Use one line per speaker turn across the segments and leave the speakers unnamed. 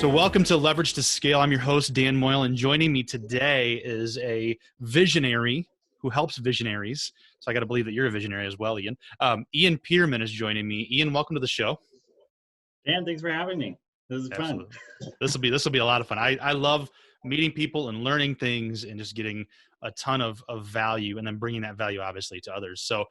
So welcome to Leverage to Scale. I'm your host, Dan Moyle, and joining me today is a visionary who helps visionaries. So I got to believe that you're a visionary as well, Ian. Ian Peterman is joining me. Ian, welcome to the show.
Dan, thanks for having me. This is fun.
Absolutely. This will be a lot of fun. I love meeting people and learning things and just getting a ton of value and then bringing that value obviously to others. So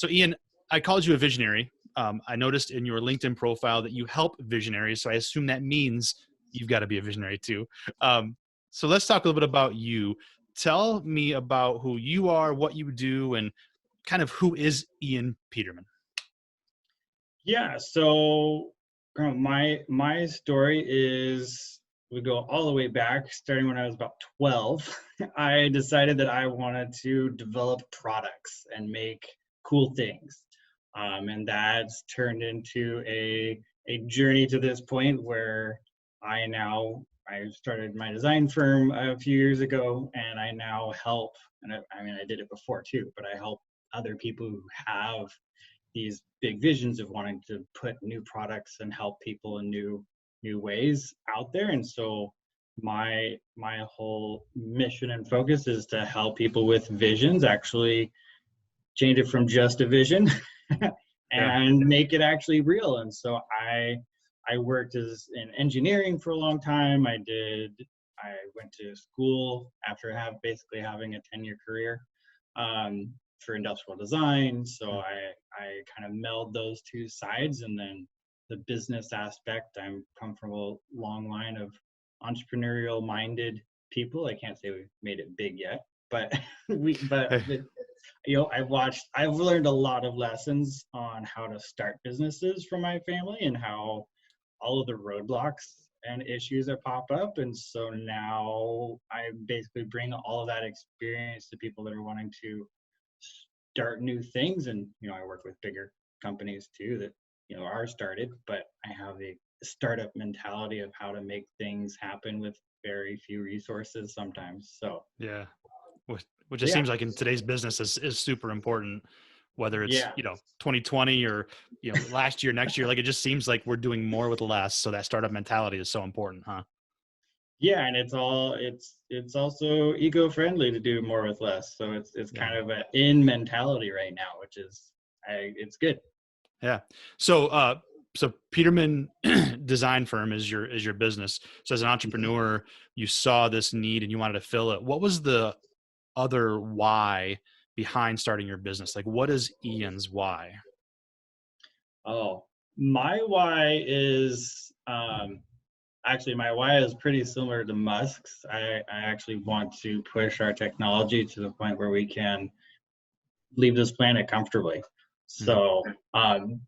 Ian, I called you a visionary. I noticed in your LinkedIn profile that you help visionaries. So I assume that means you've got to be a visionary too. So let's talk a little bit about you. Tell me about who you are, what you do, and kind of who is Ian Peterman.
Yeah, so my story is, we go all the way back, starting when I was about 12. I decided that I wanted to develop products and make cool things. And that's turned into a journey to this point where I started my design firm a few years ago, and I now help, and I did it before too, but I help other people who have these big visions of wanting to put new products and help people in new ways out there. And so my whole mission and focus is to help people with visions actually change it from just a vision and make it actually real. And so I worked in engineering for a long time. I went to school after basically having a 10-year career for industrial design. So I kind of meld those two sides, and then the business aspect. I come from a long line of entrepreneurial minded people. I can't say we've made it big yet, but I've learned a lot of lessons on how to start businesses from my family and how all of the roadblocks and issues that pop up. And so now I basically bring all of that experience to people that are wanting to start new things. And, I work with bigger companies too that, are started, but I have the startup mentality of how to make things happen with very few resources sometimes. So,
yeah. Which just seems like in today's business is super important, whether it's, 2020 or, last year, next year. Like, it just seems like we're doing more with less. So that startup mentality is so important, huh?
Yeah. And it's also eco-friendly to do more with less. So it's kind of an in mentality right now, which is, it's good.
Yeah. So Peterman Design Firm is your business. So as an entrepreneur, you saw this need and you wanted to fill it. What was the other why behind starting your business? Like, what is Ian's why?
Oh, my why is actually, my why is pretty similar to Musk's. I actually want to push our technology to the point where we can leave this planet comfortably. So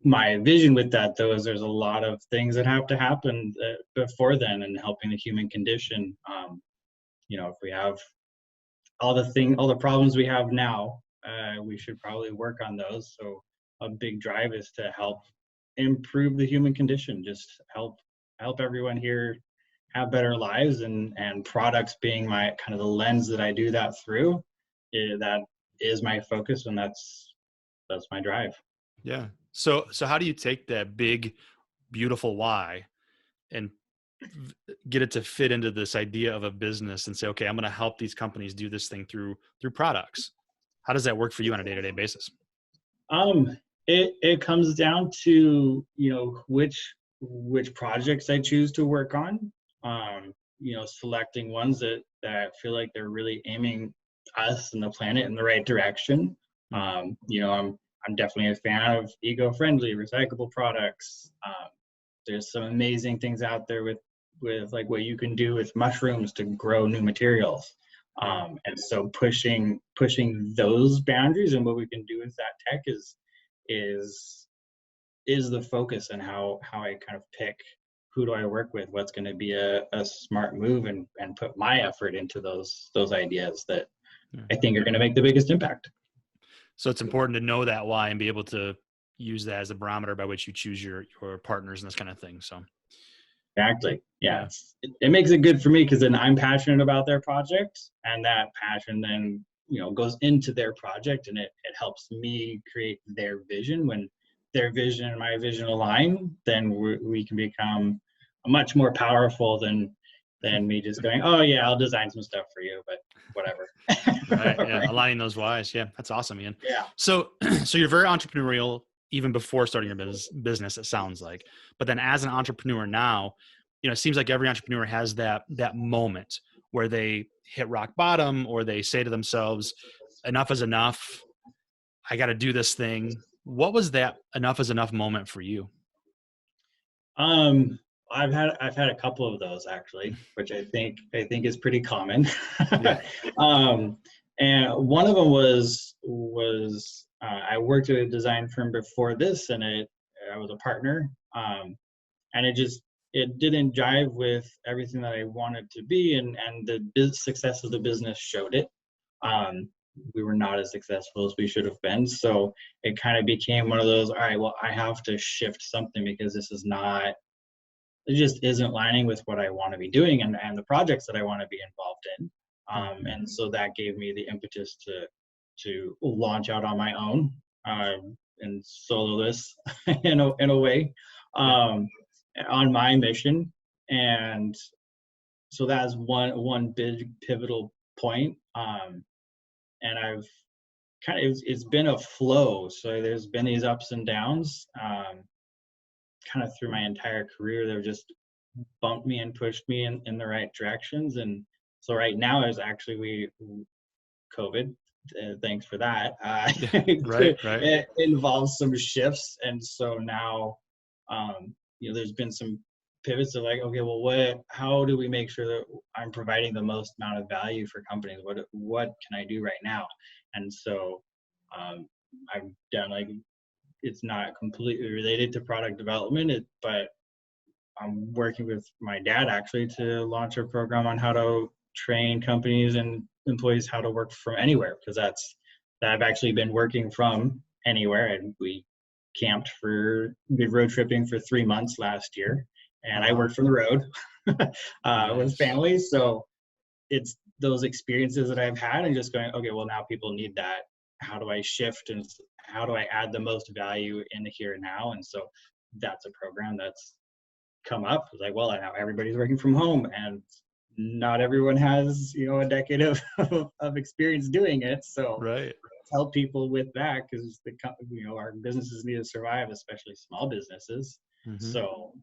my vision with that, though, is there's a lot of things that have to happen before then in helping the human condition. If we have all the problems we have now, we should probably work on those. So a big drive is to help improve the human condition, just help everyone here have better lives, and products being my kind of the lens that I do that through. That is my focus, and that's my drive.
Yeah. So how do you take that big, beautiful why and get it to fit into this idea of a business and say, okay, I'm going to help these companies do this thing through products? How does that work for you on a day-to-day basis?
It comes down to, which projects I choose to work on. Selecting ones that I feel like they're really aiming us and the planet in the right direction. I'm definitely a fan of eco-friendly, recyclable products. There's some amazing things out there with like what you can do with mushrooms to grow new materials. And so pushing those boundaries and what we can do with that tech is the focus, and how I kind of pick who do I work with, what's going to be a smart move, and put my effort into those ideas that I think are going to make the biggest impact.
So it's important to know that why and be able to use that as a barometer by which you choose your partners and this kind of thing. So
exactly. Yeah. It makes it good for me because then I'm passionate about their project, and that passion then, goes into their project, and it helps me create their vision. When their vision and my vision align, then we can become much more powerful than me just going, oh yeah, I'll design some stuff for you, but whatever.
Right. Yeah.
Right?
Aligning those whys. Yeah. That's awesome, Ian.
Yeah.
So, so you're very entrepreneurial even before starting your business, it sounds like. But then as an entrepreneur now, it seems like every entrepreneur has that moment where they hit rock bottom, or they say to themselves, enough is enough. I got to do this thing. What was that enough is enough moment for you?
Um, I've had a couple of those actually, which I think is pretty common.
Yeah.
um, and one of them was I worked at a design firm before this, and I was a partner, and it didn't jive with everything that I wanted to be, and the success of the business showed it. Um, we were not as successful as we should have been, so it kind of became one of those. All right, well, I have to shift something because it just isn't lining with what I want to be doing and the projects that I want to be involved in. And so that gave me the impetus to launch out on my own, and solo this in a way,
Yeah.
um, on my mission. And so that's one big pivotal point. And I've it's been a flow. So there's been these ups and downs. Kind of through my entire career, they've just bumped me and pushed me in the right directions. And so right now is actually COVID. Thanks for that.
Yeah. Right. Right.
It involves some shifts, and so now, there's been some pivots of like, okay, well, how do we make sure that I'm providing the most amount of value for companies? What can I do right now? And so, I've done like, it's not completely related to product development, but I'm working with my dad actually to launch a program on how to train companies and employees how to work from anywhere, because that I've actually been working from anywhere. And we did road tripping for 3 months last year, and I worked from the road with
Nice.
family. So it's those experiences that I've had, and just going, okay, well, now people need that. How do I shift, and how do I add the most value in the here and now? And so that's a program that's come up. It's like, well, now everybody's working from home, and not everyone has a decade of of experience doing it. So
Right.
help people with that, because our businesses need to survive, especially small businesses.
Mm-hmm.
So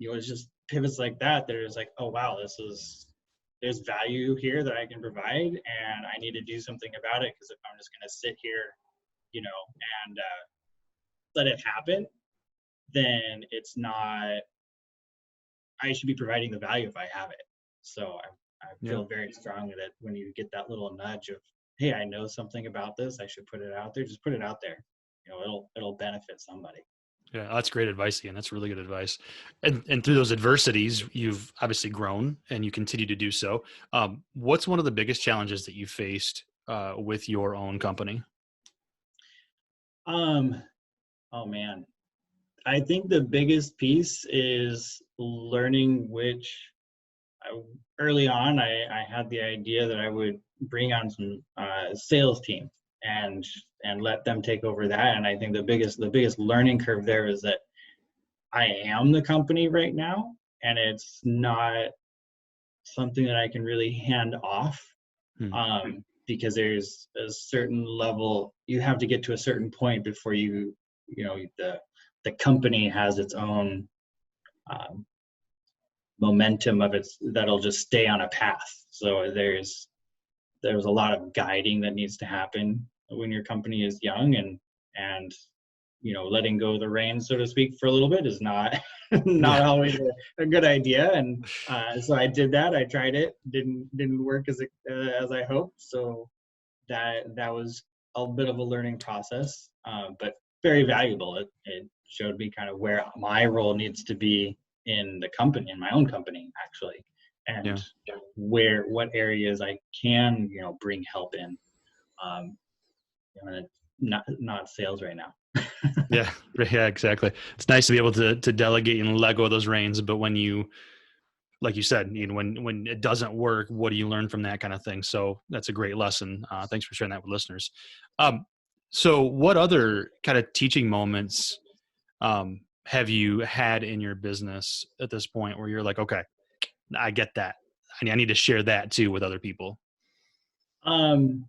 it's just pivots like that. There's like, oh wow, there's value here that I can provide, and I need to do something about it, because if I'm just going to sit here, and let it happen, then it's not. I should be providing the value if I have it. So I
Yeah.
feel very strongly that when you get that little nudge of, hey, I know something about this, I should put it out there. Just put it out there. It'll benefit somebody.
Yeah, that's great advice, Ian. That's really good advice. And through those adversities, you've obviously grown, and you continue to do so. What's one of the biggest challenges that you faced with your own company?
Um, oh man, I think the biggest piece is learning early on, I had the idea that I would bring on some sales team and let them take over that. And I think the biggest learning curve there is that I am the company right now, and it's not something that I can really hand off,
Hmm.
because there's a certain level you have to get to a certain point before the company has its own um, momentum of its that'll just stay on a path. So there's a lot of guiding that needs to happen when your company is young, and letting go of the reins, so to speak, for a little bit is not not
Yeah.
always a good idea. And so I did that. I tried it. Didn't work as I hoped. So that was a bit of a learning process, but very valuable. It showed me kind of where my role needs to be in the company, in my own company, actually, and
Yeah.
what areas I can bring help in. Um, and it's not sales right now.
Yeah. Yeah, exactly. It's nice to be able to delegate and let go of those reins. But when you, like you said, when it doesn't work, what do you learn from that kind of thing? So that's a great lesson. Thanks for sharing that with listeners. Um, so what other kind of teaching moments have you had in your business at this point where you're like, okay, I get that. I need to share that too with other people.
Um,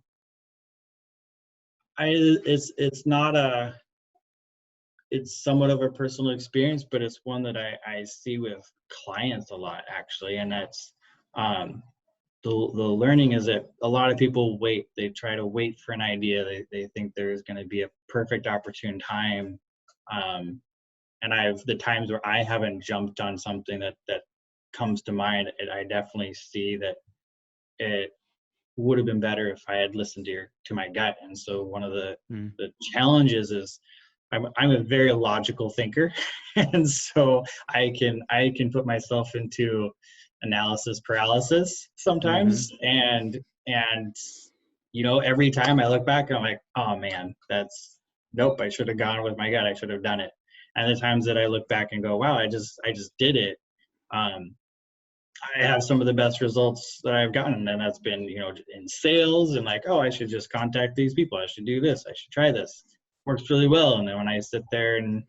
it's not it's somewhat of a personal experience, but it's one that I see with clients a lot actually, and that's um, the learning is that a lot of people wait. They try to wait for an idea. They think there's going to be a perfect opportune time, um, and I've the times where I haven't jumped on something that comes to mind. I definitely see that it would have been better if I had listened to my gut. And so one of
Mm.
the challenges is I'm a very logical thinker, and so I can put myself into analysis paralysis
Mm-hmm.
sometimes, and every time I look back, I'm like, oh man, that's nope. I should have gone with my gut. I should have done it. And the times that I look back and go, wow, I just did it. Um, I have some of the best results that I've gotten, and that's been, in sales and like, oh, I should just contact these people. I should do this. I should try this. Works really well. And then when I sit there and,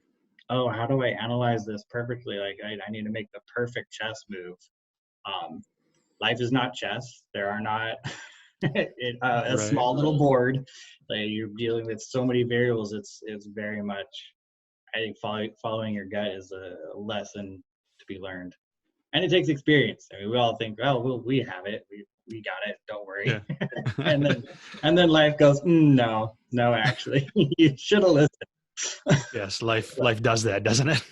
oh, how do I analyze this perfectly? Like, I need to make the perfect chess move. Um, Life is not chess. There are not a
Right.
small little board. Like, you're dealing with so many variables. It's very much. I think following your gut is a lesson to be learned. And it takes experience. I mean, we all think, oh, well, we have it, we got it, don't worry.
Yeah.
and then and then life goes, no, actually, you should have listened.
Yes. Life does that, doesn't it?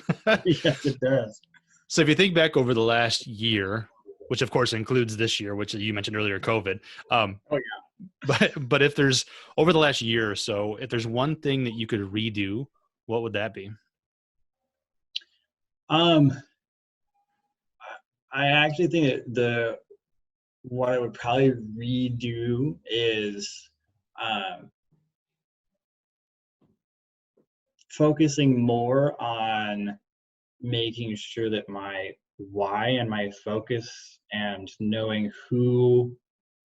Yes, it does.
So if you think back over the last year, which of course includes this year, which you mentioned earlier, COVID.
Oh yeah.
But if there's over the last year or so, if there's one thing that you could redo, what would that be?
Um, I actually think that what I would probably redo is um, focusing more on making sure that my why and my focus and knowing who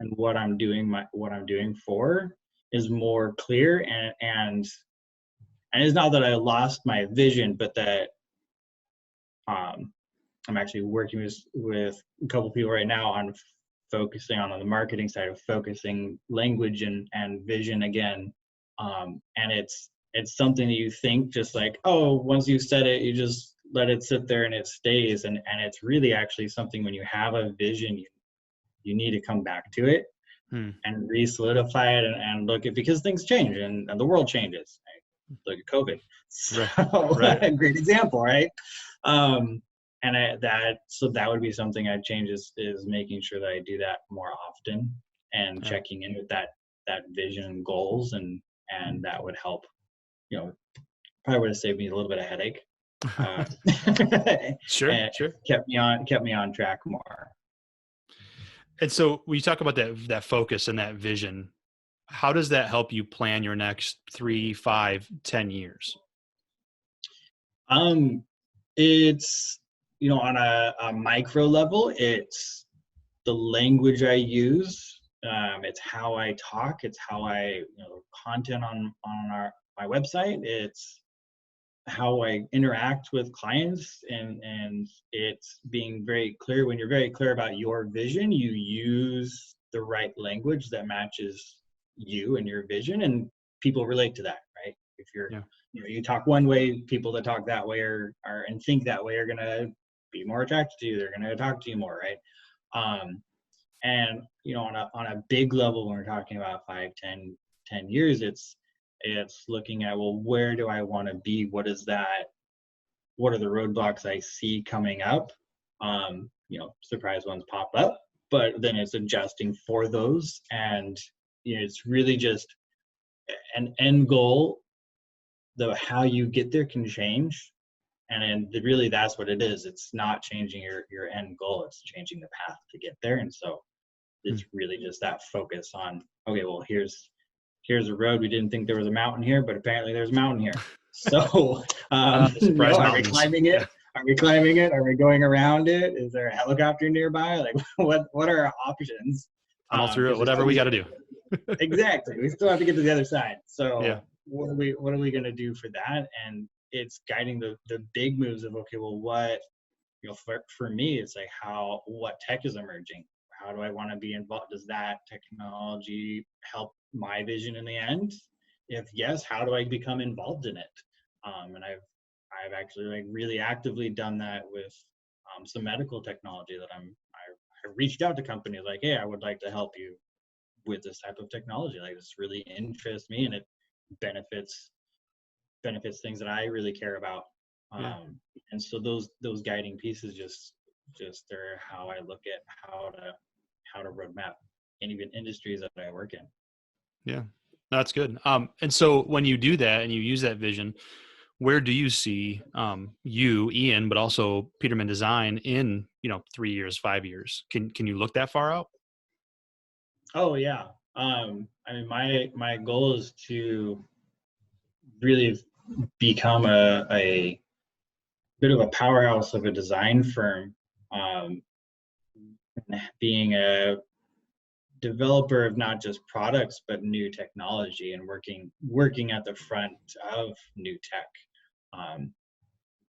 and what I'm doing for is more clear, and it's not that I lost my vision, but that um, I'm actually working with a couple people right now on focusing on the marketing side of focusing language and vision again. And it's something that you think just like, oh, once you said it, you just let it sit there and it stays. And it's really actually something when you have a vision, you need to come back to it
Hmm.
and re-solidify it and look at because things change and the world changes. Right? Look at COVID. So
Right. Right.
a great example, right? Um, and that would be something I'd change is making sure that I do that more often and
Yeah.
checking in with that vision and goals and that would help. Probably would have saved me a little bit of headache. Uh,
Sure.
and
Sure.
kept me on track more.
And so when you talk about that focus and that vision, how does that help you plan your next 3, 5, 10 years?
Um, it's on a micro level, it's the language I use. It's how I talk. It's how I content on my website. It's how I interact with clients, and it's being very clear. When you're very clear about your vision, you use the right language that matches you and your vision, and people relate to that, right? If you're
Yeah.
you talk one way, people that talk that way are and think that way are gonna be more attracted to you. They're gonna talk to you more, right? Um, and on a big level, when we're talking about 5, 10 years, it's looking at, well, where do I want to be? What is that? What are the roadblocks I see coming up? Surprise ones pop up, but then it's adjusting for those, and it's really just an end goal. The how you get there can change, and really that's what it is. It's not changing your end goal; it's changing the path to get there. And so
Hmm.
it's really just that focus on, okay, well, here's a road. We didn't think there was a mountain here, but apparently there's a mountain here. So,
Surprise
are we
mountains.
climbing it?
Yeah.
Are we climbing it? Are we going around it? Is there a helicopter nearby? Like, what are our options?
Tunnel through it,
Because
whatever we got to do.
exactly, we still have to get to the other side.
Yeah.
So, what are we going to do for that? And it's guiding the big moves of, okay, well, what, for me, it's like what tech is emerging? How do I want to be involved? Does that technology help my vision in the end? If yes, how do I become involved in it? And I've actually like really actively done that with some medical technology that I reached out to companies like, hey, I would like to help you with this type of technology. Like, this really interests me, and it benefits things that I really care about.
Yeah.
And so those guiding pieces just are how I look at how to roadmap and even industries that I work in.
Yeah, that's good. And so when you do that and you use that vision, where do you see you, Ian, but also Peterman Design in 3 years, 5 years? Can you look that far out?
Oh yeah. I mean, my goal is to really become a bit of a powerhouse of a design firm, um, being a developer of not just products but new technology, and working at the front of new tech, um,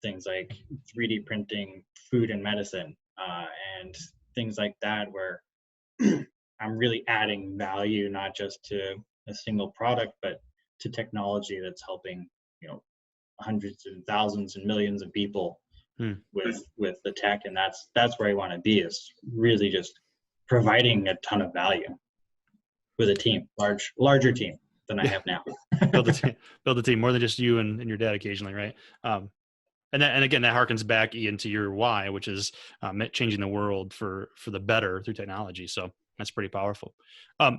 things like 3D printing food and medicine, and things like that, where I'm really adding value not just to a single product but to technology that's helping hundreds and thousands and millions of people
Hmm.
with the tech. And that's where I want to be, is really just providing a ton of value with a team, larger team than I
Yeah,
have now.
build a team more than just you and your dad occasionally, right? And again, that harkens back, Ian, to your why, which is changing the world for the better through technology. So that's pretty powerful.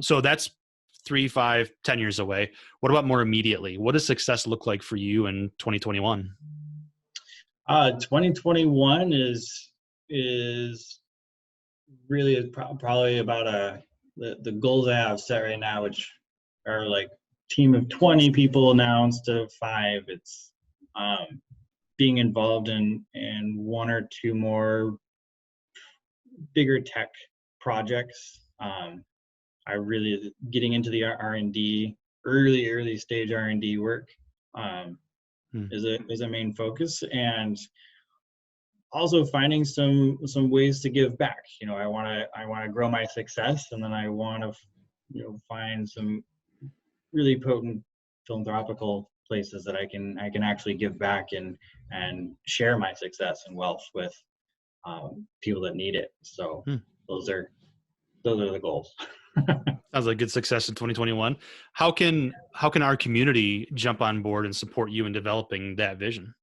So that's 3, 5, 10 years away. What about more immediately? What does success look like for you in 2021?
2021 is really probably about the goals I have set right now, which are like team of 20 people now instead of 5. It's being involved in one or two more bigger tech projects. I really getting into the R&D, early stage R&D work, is a main focus, and also finding some ways to give back. I want to grow my success, and then I want to find some really potent philanthropical places that I can actually give back and share my success and wealth with people that need it. So those are the goals.
Sounds like good success in 2021. How can our community jump on board and support you in developing that vision?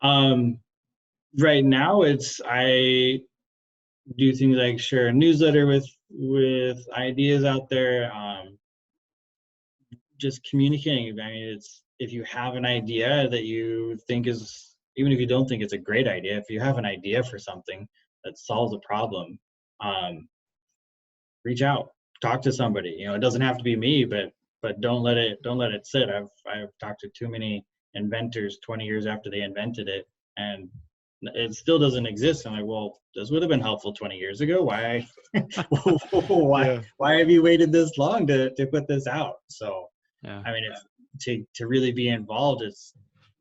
Right now, I do things like share a newsletter with ideas out there. Just communicating. I mean, it's, if you have an idea that you think is, even if you don't think it's a great idea, if you have an idea for something that solves a problem, reach out, talk to somebody. It doesn't have to be me, but don't let it sit. I've talked to too many inventors 20 years after they invented it, and it still doesn't exist. I'm like, well, this would have been helpful 20 years ago. Why
Yeah.
why have you waited this long to put this out? So
Yeah.
I mean, to really be involved, it's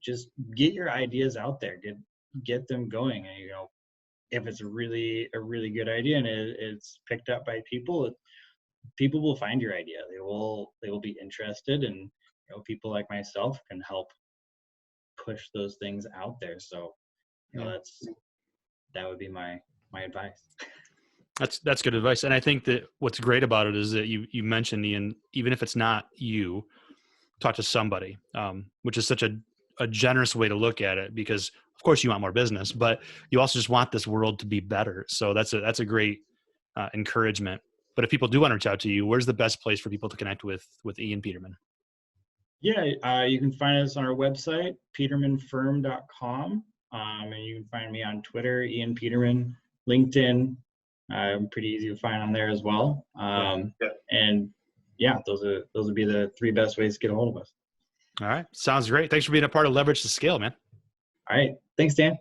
just get your ideas out there, get them going. And if it's a really good idea and it's picked up by people, people will find your idea. They will be interested, and people like myself can help push those things out there. So
Yeah.
that would be my advice.
That's good advice. And I think that what's great about it is that you mentioned, Ian, even if it's not you, talk to somebody, which is such a generous way to look at it, because of course you want more business, but you also just want this world to be better. So that's a great encouragement. But if people do want to reach out to you, where's the best place for people to connect with Ian Peterman?
Yeah, you can find us on our website, petermanfirm.com. And you can find me on Twitter, Ian Peterman, LinkedIn. I'm pretty easy to find on there as well. And yeah, those would be the 3 best ways to get a hold of us.
All right. Sounds great. Thanks for being a part of Leverage to Scale, man.
All right. Thanks, Dan.